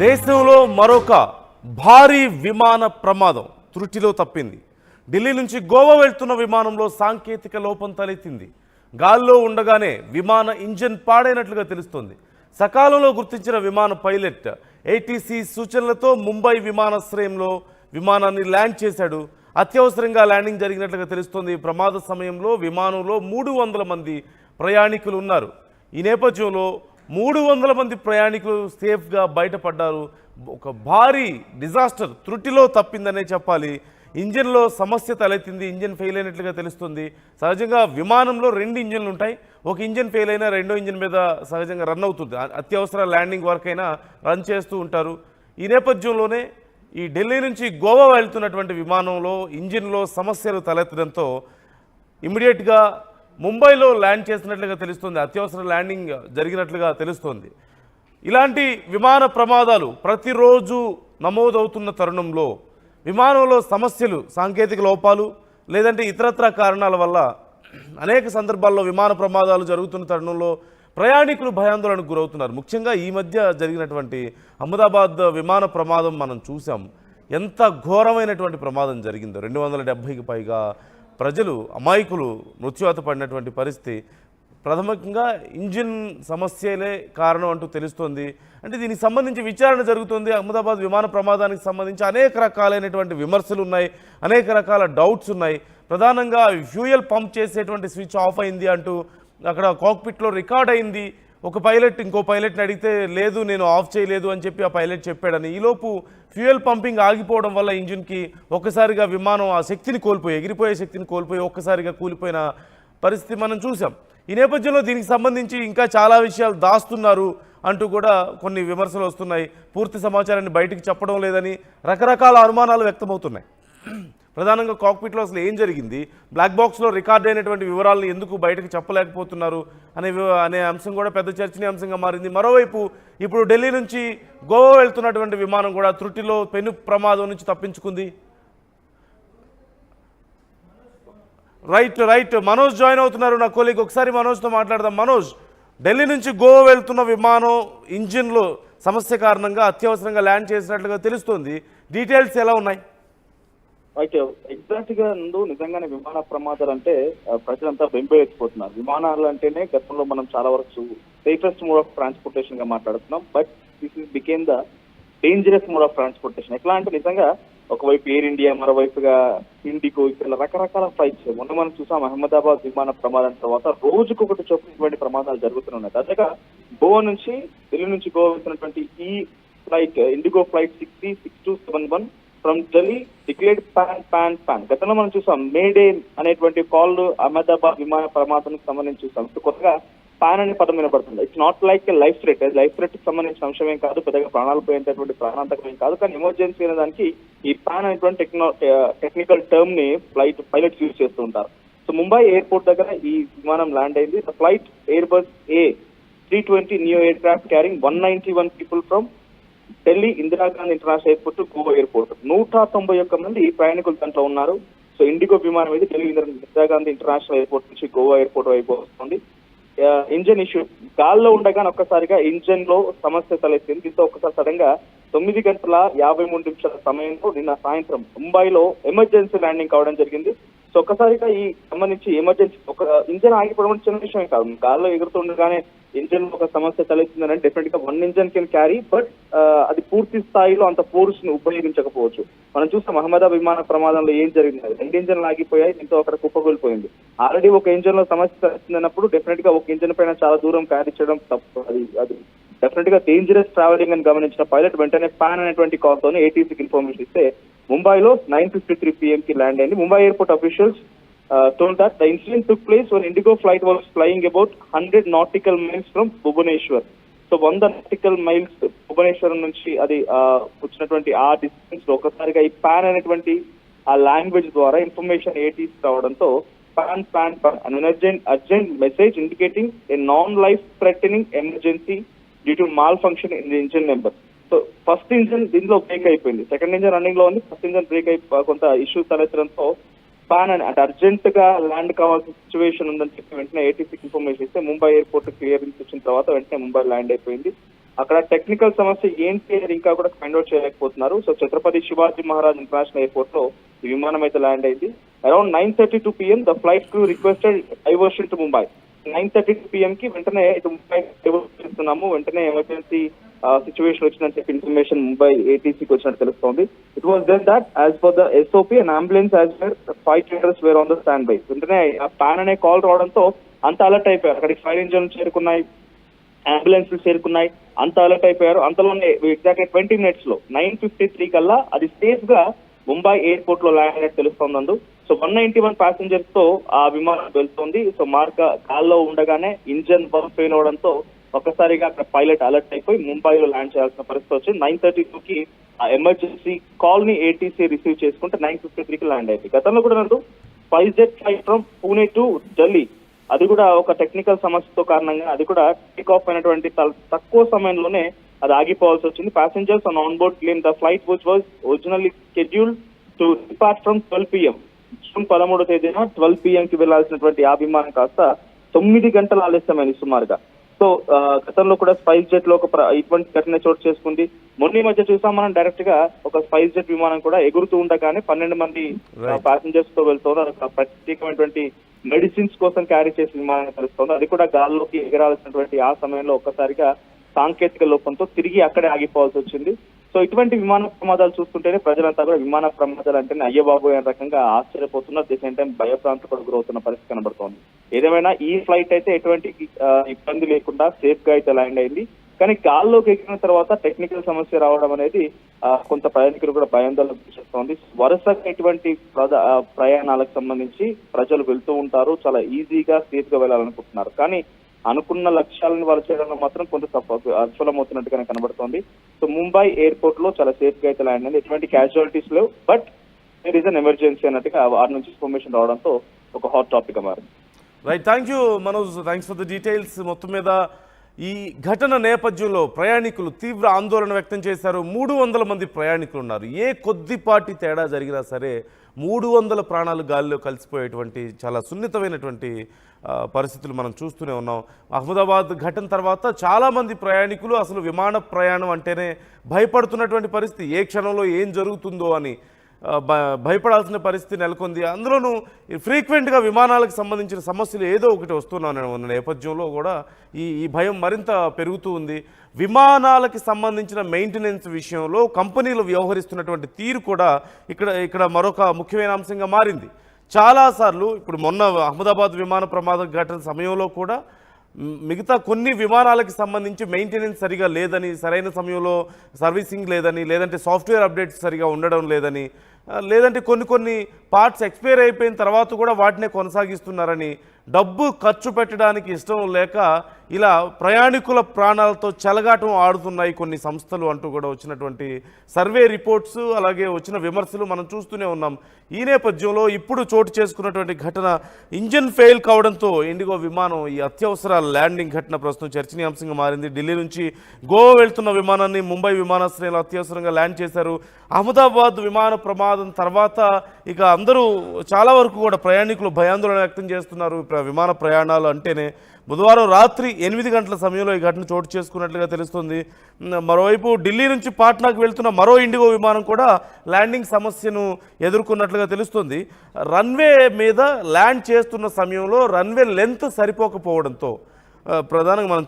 దేశంలో మరొక భారీ విమాన ప్రమాదం త్రుటిలో తప్పింది. ఢిల్లీ నుంచి గోవా వెళ్తున్న విమానంలో సాంకేతిక లోపం తలెత్తింది. గాల్లో ఉండగానే విమాన ఇంజిన్ పాడైనట్లుగా తెలుస్తోంది. సకాలంలో గుర్తించిన విమాన పైలట్ ఏటీసీ సూచనలతో ముంబై విమానాశ్రయంలో విమానాన్ని ల్యాండ్ చేశాడు. అత్యవసరంగా ల్యాండింగ్ జరిగినట్లుగా తెలుస్తోంది. ప్రమాద సమయంలో విమానంలో 300 మంది ప్రయాణికులు ఉన్నారు. ఈ నేపథ్యంలో 300 మంది ప్రయాణికులు సేఫ్గా బయటపడ్డారు. ఒక భారీ డిజాస్టర్ త్రుటిలో తప్పిందనే చెప్పాలి. ఇంజిన్లో సమస్య తలెత్తింది. ఇంజిన్ ఫెయిల్ అయినట్లుగా తెలుస్తుంది. సహజంగా విమానంలో 2 ఇంజిన్లు ఉంటాయి. ఒక ఇంజిన్ ఫెయిల్ అయినా రెండో ఇంజిన్ మీద సహజంగా రన్ అవుతుంది. అత్యవసర ల్యాండింగ్ వరకు అయినా రన్ చేస్తూ ఉంటారు. ఈ నేపథ్యంలోనే ఈ ఢిల్లీ నుంచి గోవా వెళ్తున్నటువంటి విమానంలో ఇంజిన్లో సమస్యలు తలెత్తడంతో ఇమ్మీడియట్గా ముంబైలో ల్యాండ్ చేసినట్లుగా తెలుస్తుంది. అత్యవసర ల్యాండింగ్ జరిగినట్లుగా తెలుస్తోంది. ఇలాంటి విమాన ప్రమాదాలు ప్రతిరోజు నమోదవుతున్న తరుణంలో విమానంలో సమస్యలు, సాంకేతిక లోపాలు లేదంటే ఇతరత్ర కారణాల వల్ల అనేక సందర్భాల్లో విమాన ప్రమాదాలు జరుగుతున్న తరుణంలో ప్రయాణికులు భయాందోళనకు గురవుతున్నారు. ముఖ్యంగా ఈ మధ్య జరిగినటువంటి అహ్మదాబాద్ విమాన ప్రమాదం మనం చూసాం. ఎంత ఘోరమైనటువంటి ప్రమాదం జరిగిందో. 270కి పైగా ప్రజలు, అమాయకులు మృత్యువాత పడినటువంటి పరిస్థితి. ప్రథమంగా ఇంజిన్ సమస్యలే కారణం అంటూ తెలుస్తోంది. అంటే దీనికి సంబంధించి విచారణ జరుగుతుంది. అహ్మదాబాద్ విమాన ప్రమాదానికి సంబంధించి అనేక రకాలైనటువంటి విమర్శలు ఉన్నాయి, అనేక రకాల డౌట్స్ ఉన్నాయి. ప్రధానంగా ఫ్యూయల్ పంప్ చేసేటువంటి స్విచ్ ఆఫ్ అయింది అంటూ అక్కడ కాక్పిట్లో రికార్డ్ అయింది. ఒక పైలట్ ఇంకో పైలట్ని అడిగితే లేదు నేను ఆఫ్ చేయలేదు అని చెప్పి ఆ పైలట్ చెప్పాడని. ఈలోపు ఫ్యూయల్ పంపింగ్ ఆగిపోవడం వల్ల ఇంజిన్కి ఒక్కసారిగా విమానం ఆ శక్తిని కోల్పోయి, ఎగిరిపోయే శక్తిని కోల్పోయి ఒక్కసారిగా కూలిపోయిన పరిస్థితి మనం చూసాం. ఈ నేపథ్యంలో దీనికి సంబంధించి ఇంకా చాలా విషయాలు దాస్తున్నారు అంటూ కూడా కొన్ని విమర్శలు వస్తున్నాయి. పూర్తి సమాచారాన్ని బయటికి చెప్పడం లేదని రకరకాల అనుమానాలు వ్యక్తమవుతున్నాయి. ప్రధానంగా కాక్పిట్లో అసలు ఏం జరిగింది, బ్లాక్ బాక్స్లో రికార్డ్ అయినటువంటి వివరాలను ఎందుకు బయటకు చెప్పలేకపోతున్నారు అనే అంశం కూడా పెద్ద చర్చనీయాంశంగా మారింది. మరోవైపు ఇప్పుడు ఢిల్లీ నుంచి గోవా వెళ్తున్నటువంటి విమానం కూడా త్రుటిలో పెను ప్రమాదం నుంచి తప్పించుకుంది. రైట్ మనోజ్ జాయిన్ అవుతున్నారు, నా కొలీగ్. ఒకసారి మనోజ్తో మాట్లాడదాం. మనోజ్, ఢిల్లీ నుంచి గోవా వెళ్తున్న విమానం ఇంజిన్లో సమస్య కారణంగా అత్యవసరంగా ల్యాండ్ చేసినట్లుగా తెలుస్తోంది. డీటెయిల్స్ ఎలా ఉన్నాయి? అయితే ఎగ్జాక్ట్ గా నిజంగానే విమాన ప్రమాదాలు అంటే ప్రజలంతా బెంబేలెత్తిపోతున్నారు. విమానాలు అంటేనే గతంలో మనం చాలా వరకు సేఫెస్ట్ మోడ్ ఆఫ్ ట్రాన్స్పోర్టేషన్ గా మాట్లాడుతున్నాం. But this is became the dangerous mode of transportation. ఎట్లా అంటే నిజంగా ఒకవైపు ఎయిర్ ఇండియా, మరోవైపుగా ఇండిగో, ఇక్కడ రకరకాల ఫ్లైట్స్. మొన్న మనం చూసాం అహ్మదాబాద్ విమాన ప్రమాదం తర్వాత రోజుకొకటి చొప్పున ఇటువంటి ప్రమాదాలు జరుగుతున్నాయి. తాజాగా గోవా నుంచి ఢిల్లీ నుంచి గోవా వెళ్తున్నటువంటి ఈ flight IndiGo flight 6271 from Delhi declared pan. గతంలో మనం చూసాం మేడే అనేటువంటి కాల్ అహ్మదాబాద్ విమాన ప్రమాదానికి సంబంధించి చూసాం. ఇప్పుడు కొత్తగా పాన్ అనే పదం వినపడుతుంది. It's not like life threat. Life threat కి సంబంధించిన అంశం ఏం కాదు, పెద్దగా ప్రాణాలు పోయేటటువంటి ప్రాణాంతకం ఏం కాదు. కానీ ఎమర్జెన్సీ అనే దానికి ఈ పాన్ అనేటువంటి టెక్నికల్ టర్మ్ ని ఫ్లైట్ పైలట్స్ యూజ్ చేస్తూ ఉంటారు. సో ముంబై ఎయిర్పోర్ట్ దగ్గర ఈ విమానం ల్యాండ్ అయింది. The flight Airbus A320 neo air craft carrying 191 people from Delhi Indira Gandhi international airport to Goa airport. 191 మంది ప్రయాణికులు దాంట్లో ఉన్నారు. సో ఇండిగో విమానం ఇది ఢిల్లీ ఇందిరాగాంధీ ఇంటర్నేషనల్ ఎయిర్పోర్ట్ నుంచి గోవా ఎయిర్పోర్ట్ వైపు వస్తుంది. ఇంజన్ ఇష్యూ, గాల్లో ఉండగానే ఒక్కసారిగా ఇంజన్ లో సమస్య తలెత్తింది. దీంతో ఒక్కసారి సడన్ గా 9:53 సమయంలో నిన్న సాయంత్రం ముంబైలో ఎమర్జెన్సీ ల్యాండింగ్ కావడం జరిగింది. సో ఒక్కసారిగా ఈ సంబంధించి ఎమర్జెన్సీ ఒక ఇంజన్ ఆగిపోవడం చిన్న విషయం కాదు. గాల్లో ఎగురుతుండగానే ఇంజన్ ఒక సమస్య తలెత్తిందని డెఫినెట్ గా one engine can carry, but అది పూర్తి స్థాయిలో అంత ఫోర్స్ ని ఉపయోగించకపోవచ్చు. మనం చూస్తాం అహ్మదాబాద్ విమాన ప్రమాదంలో ఏం జరిగింది. 2 ఇంజన్లు ఆగిపోయాయి, దీంతో అక్కడ కుప్పగొలిపోయింది. ఆల్రెడీ ఒక ఇంజన్ లో సమస్య తలెత్తినప్పుడు డెఫినెట్ గా ఒక ఇంజన్ పైన చాలా దూరం క్యారీ చేయడం తప్పు. అది డెఫినెట్ గా డేంజరస్ ట్రావెలింగ్ అని గమనించిన పైలట్ వెంటనే పాన్ అనేటువంటి కాల్ తోనే ఏటీసీకి ఇన్ఫర్మేషన్ ఇస్తే ముంబైలో 9:53 PM కి ల్యాండ్ అయింది. Mumbai airport officials told that the incident took place when Indigo flight was flying about 100 nautical miles from Bhubaneswar. So 100 nautical miles Bhubaneswar నుంచి అది వచ్చినటువంటి ఆ డిస్టెన్స్ లో ఒకసారిగా ఈ పాన్ అనేటువంటి ఆ లాంగ్వేజ్ ద్వారా ఇన్ఫర్మేషన్ ఏటీస్ రావడంతో pan urgent message indicating A non life threatening emergency due to mall function in the engine number. So first engine దీనిలో బ్రేక్ అయిపోయింది. సెకండ్ ఇంజిన్ రన్నింగ్ లో ఉంది. ఫస్ట్ ఇంజిన్ బ్రేక్ అయి కొంత ఇష్యూ తలెత్తడంతో పాన్ అని అంటే అర్జెంట్ గా ల్యాండ్ కావాల్సిన సిచ్యువేషన్ ఉందని చెప్పి వెంటనే ఏటీసీకి ఇన్ఫర్మేషన్ ఇస్తే ముంబై ఎయిర్పోర్ట్ క్లియరెన్స్ వచ్చిన తర్వాత వెంటనే ముంబై ల్యాండ్ అయిపోయింది. అక్కడ టెక్నికల్ సమస్య ఏంటి అనేది ఇంకా కూడా ఫైండ్ అవుట్ చేయలేకపోతున్నారు. So Chhatrapati Shivaji Maharaj international airport లో ఈ విమానం అయితే ల్యాండ్ అయింది. Around 9:32 PM the flight crew requested diversion to Mumbai. 9:32 PM కి వెంటనే ఇటు ముంబై డైవర్ట్ చేస్తున్నాము, వెంటనే ఎమర్జెన్సీ సిచ్యువేషన్ వచ్చిందని చెప్పి ఇన్ఫర్మేషన్ ముంబై ఏటీసీకి వచ్చినట్టు తెలుస్తోంది. It was then that as per the SOP and ambulance as well 5 litres were on the standby. వెంటనే ఆ ప్యాన్ అనే కాల్ రావడంతో అంత అలర్ట్ అయిపోయారు. అక్కడికి ఫైర్ ఇంజన్ చేరుకున్నాయి, అంబులెన్స్ చేరుకున్నాయి, అంత అలర్ట్ అయిపోయారు. అంతలోనే ఎగ్జాక్ట్ 20 minutes లో 9:53 కల్లా అది సేఫ్ గా ముంబై ఎయిర్పోర్ట్ లో ల్యాండ్ అయినట్టు తెలుస్తోంది. సో 191 ప్యాసింజర్స్ తో ఆ విమానం వెళ్తోంది. సో గాల్లో ఉండగానే ఇంజన్ ఫెయిల్ అవడంతో ఒక్కసారిగా అక్కడ పైలట్ అలర్ట్ అయిపోయి ముంబైలో ల్యాండ్ చేయాల్సిన పరిస్థితి వచ్చింది. 9:32 కి ఆ ఎమర్జెన్సీ కాల్ ని ఏటీసీ రిసీవ్ చేసుకుంటే 9:53 కి ల్యాండ్ అయింది. గతంలో కూడా నందు SpiceJet flight from Pune to Delhi, అది కూడా ఒక టెక్నికల్ సమస్యతో కారణంగా అది కూడా టేక్ ఆఫ్ అయినటువంటి తక్కువ సమయంలోనే అది ఆగిపోవాల్సి వచ్చింది. Passengers on board claim the flight which was originally scheduled to depart from 12 PM. June 13వ తేదీన 12 PM కి వెళ్లాల్సినటువంటి ఆ విమానం కాస్త 9 గంటల ఆలస్యమైంది సుమారుగా. సో గతంలో కూడా SpiceJet లో ఇటువంటి ఘటన చోటు చేసుకుంది. మొన్న మధ్య చూసాం మనం డైరెక్ట్ గా ఒక SpiceJet విమానం కూడా ఎగురుతూ ఉండగానే 12 మంది ప్యాసింజర్స్ తో వెళ్తున్నారు. ప్రత్యేకమైనటువంటి మెడిసిన్స్ కోసం క్యారీ చేసే విమానం తెలుస్తోంది. అది కూడా గాల్లోకి ఎగరాల్సినటువంటి ఆ సమయంలో ఒక్కసారిగా సాంకేతిక లోపంతో తిరిగి అక్కడే ఆగిపోవాల్సి వచ్చింది. సో ఇటువంటి విమాన ప్రమాదాలు చూస్తుంటేనే ప్రజలంతా కూడా విమాన ప్రమాదాలు అంటేనే అయ్యో బాబు అనే రకంగా ఆశ్చర్యపోతున్నారు. అట్ ది సేమ్ టైం భయప్రాంతం కూడా గురవుతున్న పరిస్థితి కనబడుతోంది. ఏదేమైనా ఈ ఫ్లైట్ అయితే ఎటువంటి ఇబ్బంది లేకుండా సేఫ్ గా అయితే ల్యాండ్ అయింది. కానీ గాల్లోకి ఎక్కిన తర్వాత టెక్నికల్ సమస్య రావడం అనేది కొంత ప్రయాణికులు కూడా భయాందోళన చేస్తోంది. వరుసగా ఇటువంటి ప్రయాణాలకు సంబంధించి ప్రజలు వెళ్తూ ఉంటారు, చాలా ఈజీగా సేఫ్ గా వెళ్ళాలనుకుంటున్నారు. కానీ అనుకున్న లక్ష్యాలను వాళ్ళు చేయడంలో మాత్రం కొంత విఫలమవుతున్నట్టుగానే కనబడుతోంది. సో ముంబై ఎయిర్పోర్ట్ లో చాలా సేఫ్ గా అయితే ల్యాండ్ అయింది, ఎటువంటి క్యాజువాలిటీస్ లేవు. But there is an emergency అన్నట్టుగా వారి నుంచి ఇన్ఫర్మేషన్ రావడంతో ఒక హాట్ టాపిక్ గా మారింది. Right, thank you Manoj, thanks for the details. మొత్తం మీద ఈ ఘటన నేపథ్యంలో ప్రయాణికులు తీవ్ర ఆందోళన వ్యక్తం చేశారు. 300 మంది ప్రయాణికులు ఉన్నారు. ఏ కొద్దిపాటి తేడా జరిగినా సరే 300 ప్రాణాలు గాలిలో కలిసిపోయేటువంటి చాలా సున్నితమైనటువంటి పరిస్థితులు మనం చూస్తూనే ఉన్నాం. అహ్మదాబాద్ ఘటన తర్వాత చాలామంది ప్రయాణికులు అసలు విమాన ప్రయాణం అంటేనే భయపడుతున్నటువంటి పరిస్థితి, ఏ క్షణంలో ఏం జరుగుతుందో అని భయపడాల్సిన పరిస్థితి నెలకొంది. అందులోనూ ఫ్రీక్వెంట్గా విమానాలకు సంబంధించిన సమస్యలు ఏదో ఒకటి వస్తున్న నేపథ్యంలో కూడా ఈ భయం మరింత పెరుగుతూ ఉంది. విమానాలకి సంబంధించిన మెయింటెనెన్స్ విషయంలో కంపెనీలు వ్యవహరిస్తున్నటువంటి తీరు కూడా ఇక్కడ మరొక ముఖ్యమైన అంశంగా మారింది. చాలాసార్లు ఇప్పుడు మొన్న అహ్మదాబాద్ విమాన ప్రమాద ఘటన సమయంలో కూడా మిగతా కొన్ని విమానాలకు సంబంధించి మెయింటెనెన్స్ సరిగా లేదని, సరైన సమయంలో సర్వీసింగ్ లేదని, లేదంటే సాఫ్ట్వేర్ అప్డేట్స్ సరిగా ఉండడం లేదని, లేదంటే కొన్ని పార్ట్స్ ఎక్స్పైర్ అయిపోయిన తర్వాత కూడా వాటినే కొనసాగిస్తున్నారని, డబ్బు ఖర్చు పెట్టడానికి ఇష్టం లేక ఇలా ప్రయాణికుల ప్రాణాలతో చెలగాటం ఆడుతున్నాయి కొన్ని సంస్థలు అంటూ కూడా వచ్చినటువంటి సర్వే రిపోర్ట్స్, అలాగే వచ్చిన విమర్శలు మనం చూస్తూనే ఉన్నాం. ఈ నేపథ్యంలో ఇప్పుడు చోటు చేసుకున్నటువంటి ఘటన ఇంజిన్ ఫెయిల్ కావడంతో ఇండిగో విమానం ఈ అత్యవసర ల్యాండింగ్ ఘటన ప్రస్తుతం చర్చనీయాంశంగా మారింది. ఢిల్లీ నుంచి గోవా వెళ్తున్న విమానాన్ని ముంబై విమానాశ్రయంలో అత్యవసరంగా ల్యాండ్ చేశారు. అహ్మదాబాద్ విమాన ప్రమాదం తర్వాత ఇక అందరూ చాలా వరకు కూడా ప్రయాణికులు భయాందోళన వ్యక్తం చేస్తున్నారు. విమాన ప్రయాణాలు అంటేనే బుధవారం రాత్రి 8 గంటల సమయంలో ఈ ఘటన చోటు చేసుకున్నట్లుగా తెలుస్తుంది. మరోవైపు ఢిల్లీ నుంచి పాట్నాకు వెళ్తున్న మరో ఇండిగో విమానం కూడా ల్యాండింగ్ సమస్యను ఎదుర్కొన్నట్లుగా తెలుస్తుంది. రన్వే మీద ల్యాండ్ చేస్తున్న సమయంలో రన్వే లెంత్ సరిపోకపోవడంతో ప్రధానంగా మనం